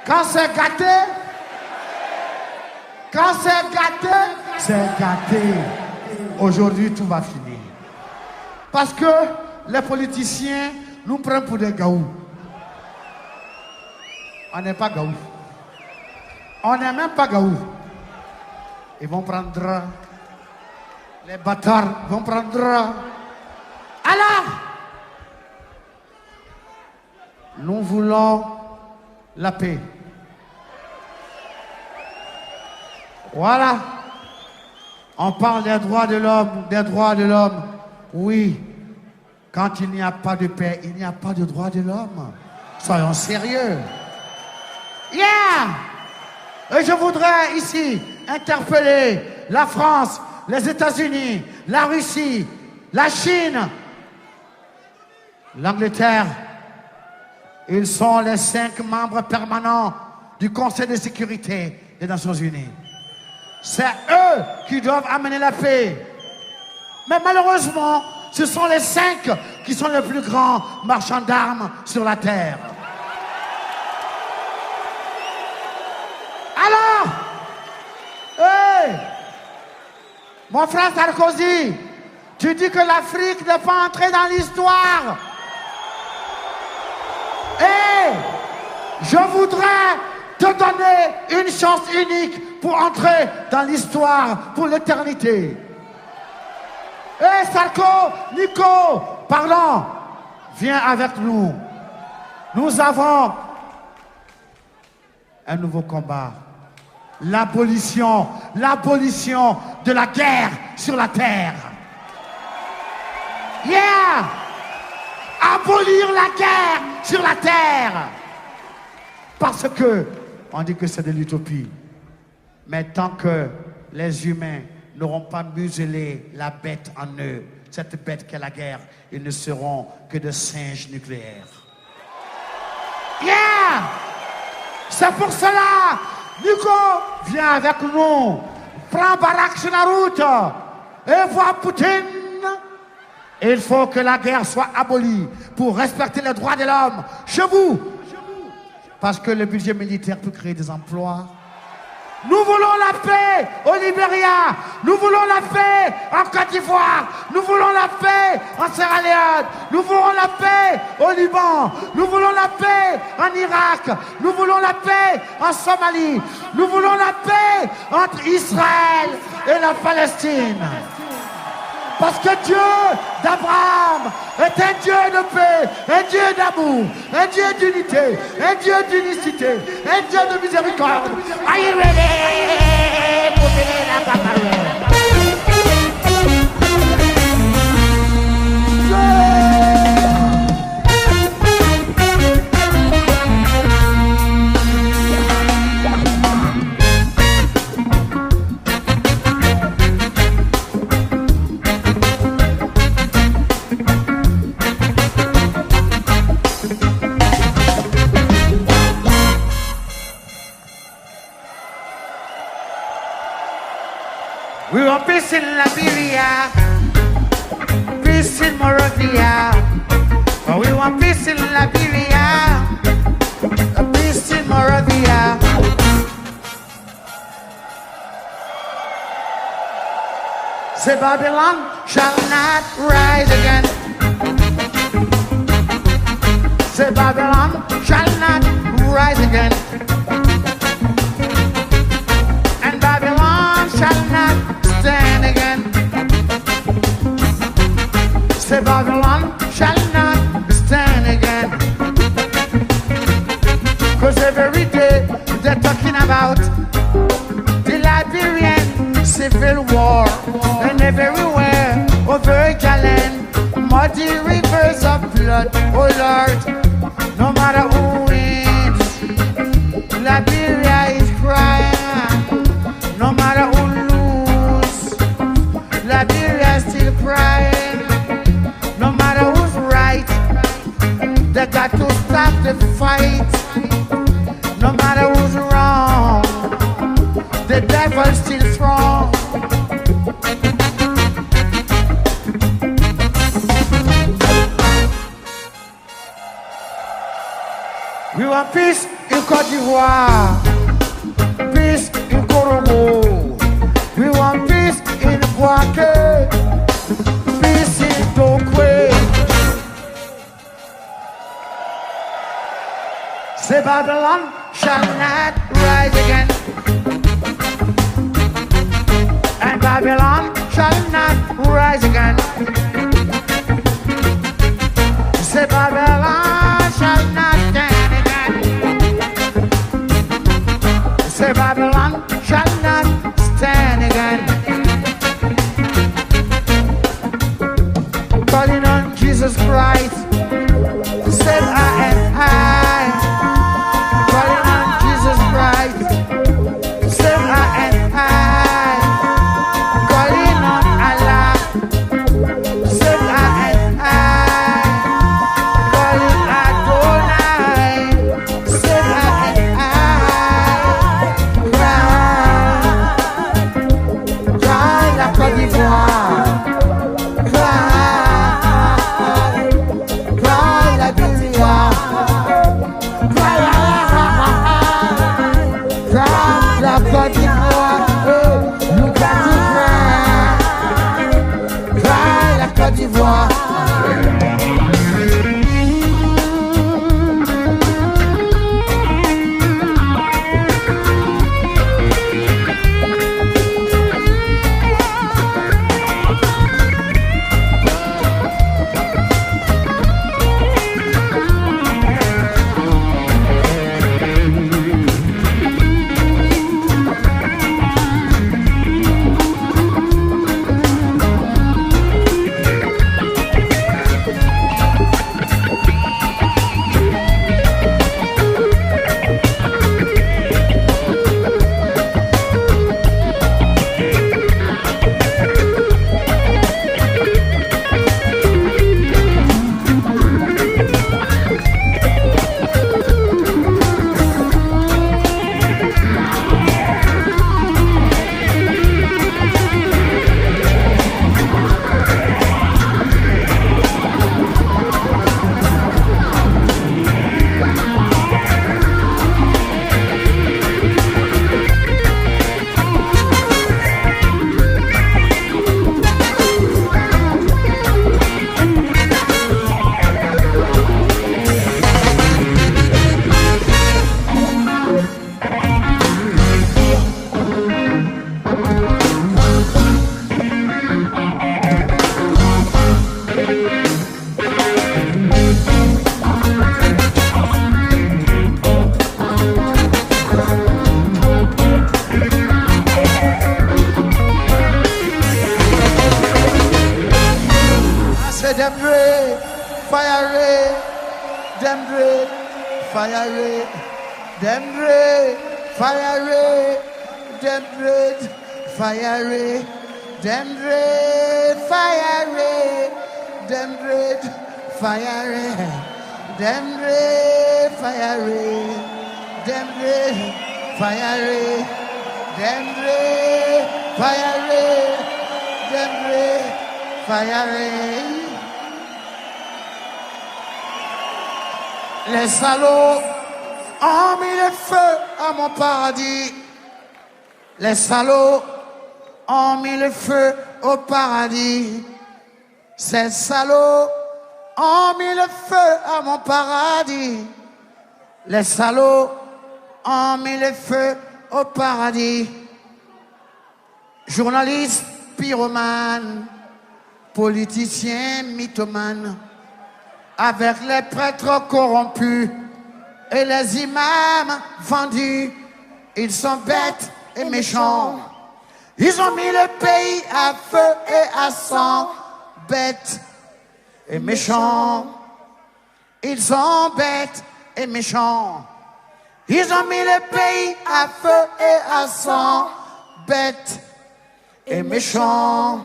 Quand c'est gâté, quand c'est gâté, c'est gâté. Aujourd'hui, tout va finir. Parce que les politiciens nous prennent pour des gaous. On n'est pas gaous. On n'est même pas gaous. Ils vont prendre... Les bâtards vont prendre... Alors, nous voulons la paix. Voilà. On parle des droits de l'homme, des droits de l'homme. Oui. Quand il n'y a pas de paix, il n'y a pas de droits de l'homme. Soyons sérieux. Yeah! Et je voudrais ici interpeller la France, les États-Unis, la Russie, la Chine, l'Angleterre. Ils sont les 5 membres permanents du Conseil de sécurité des Nations Unies. C'est eux qui doivent amener la paix. Mais malheureusement, ce sont les 5 qui sont les plus grands marchands d'armes sur la terre. Alors, hey, mon frère Sarkozy, tu dis que l'Afrique n'est pas entrée dans l'histoire. Et je voudrais te donner une chance unique pour entrer dans l'histoire pour l'éternité. Et Sarko, Nico, pardon, viens avec nous. Nous avons un nouveau combat. L'abolition de la guerre sur la terre. Yeah! Abolir la guerre sur la terre. Parce que, on dit que c'est de l'utopie. Mais tant que les humains n'auront pas muselé la bête en eux, cette bête qu'est la guerre, ils ne seront que de singes nucléaires. Yeah! C'est pour cela, Nico, viens avec nous. Prends Barack sur la route et vois Poutine. Il faut que la guerre soit abolie pour respecter les droits de l'homme chez vous. Parce que le budget militaire peut créer des emplois. Nous voulons la paix au Libéria. Nous voulons la paix en Côte d'Ivoire. Nous voulons la paix en Sierra Leone. Nous voulons la paix au Liban. Nous voulons la paix en Irak. Nous voulons la paix en Somalie. Nous voulons la paix entre Israël et la Palestine. Parce que Dieu d'Abraham est un Dieu de paix, un Dieu d'amour, un Dieu d'unité, un Dieu d'unicité, un Dieu de miséricorde. Are you ready? We want peace in Liberia, peace in Moravia. We want peace in Liberia, peace in Moravia. Say Babylon shall not rise again. Say Babylon shall not rise again. And Babylon shall not stand again. Say Babylon shall not stand again. Cause every day they're talking about the Liberian civil war. And everywhere over Galen, muddy rivers of blood. Oh Lord, no matter who wins, Liberia is crying. No matter who Liberia still crying. No matter who's right, they got to stop the fight. No matter who's wrong, the devil's still strong. We want peace in Côte d'Ivoire, peace in Congo. We want peace in Bouaké, peace in Dokwe. Say Babylon shall not rise again, and Babylon shall not rise again. Say Babylon shall not stand again. Say Babylon shall not stand again. Calling on Jesus Christ, said I am high. Calling on Jesus Christ, said I am high. Calling on Allah, said I am high. Calling Adonai, said I am high. Cry, cry la Côte d'Ivoire. Les salauds ont mis le feu à mon paradis. Les salauds ont mis le feu au paradis. Ces salauds ont mis le feu à mon paradis. Les salauds ont mis le feu au paradis. Journalistes, pyromanes, politiciens, mythomanes, avec les prêtres corrompus et les imams vendus, ils sont bêtes et méchants. Ils ont mis le pays à feu et à sang, bêtes et méchants. Ils sont bêtes et méchants. Ils ont mis le pays à feu et à sang, bêtes et méchants.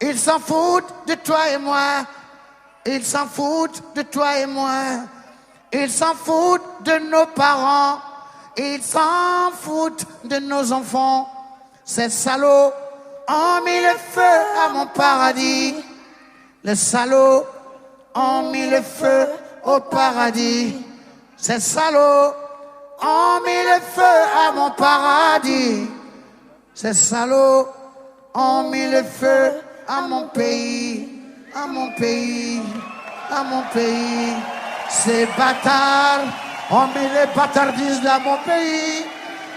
Ils s'en foutent de toi et moi. Ils s'en foutent de toi et moi. Ils s'en foutent de nos parents. Ils s'en foutent de nos enfants. Ces salauds ont mis le feu à mon paradis. Les salauds ont mis le feu au paradis. Ces salauds ont mis le feu à mon paradis. Ces salauds ont mis le feu à mon pays, à mon pays, à mon pays. Ces bâtards ont mis les bâtardises dans mon pays.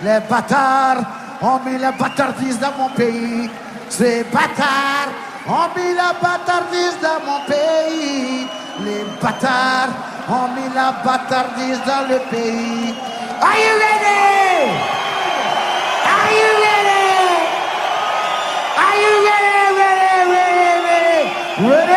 Les bâtards ont mis les bâtardises dans mon pays. Ces bâtards ont mis la bâtardise dans mon pays. Les bâtards ont mis la bâtardise dans le pays. Are you ready? Are you ready? Are you ready? Ready, ready, ready, ready?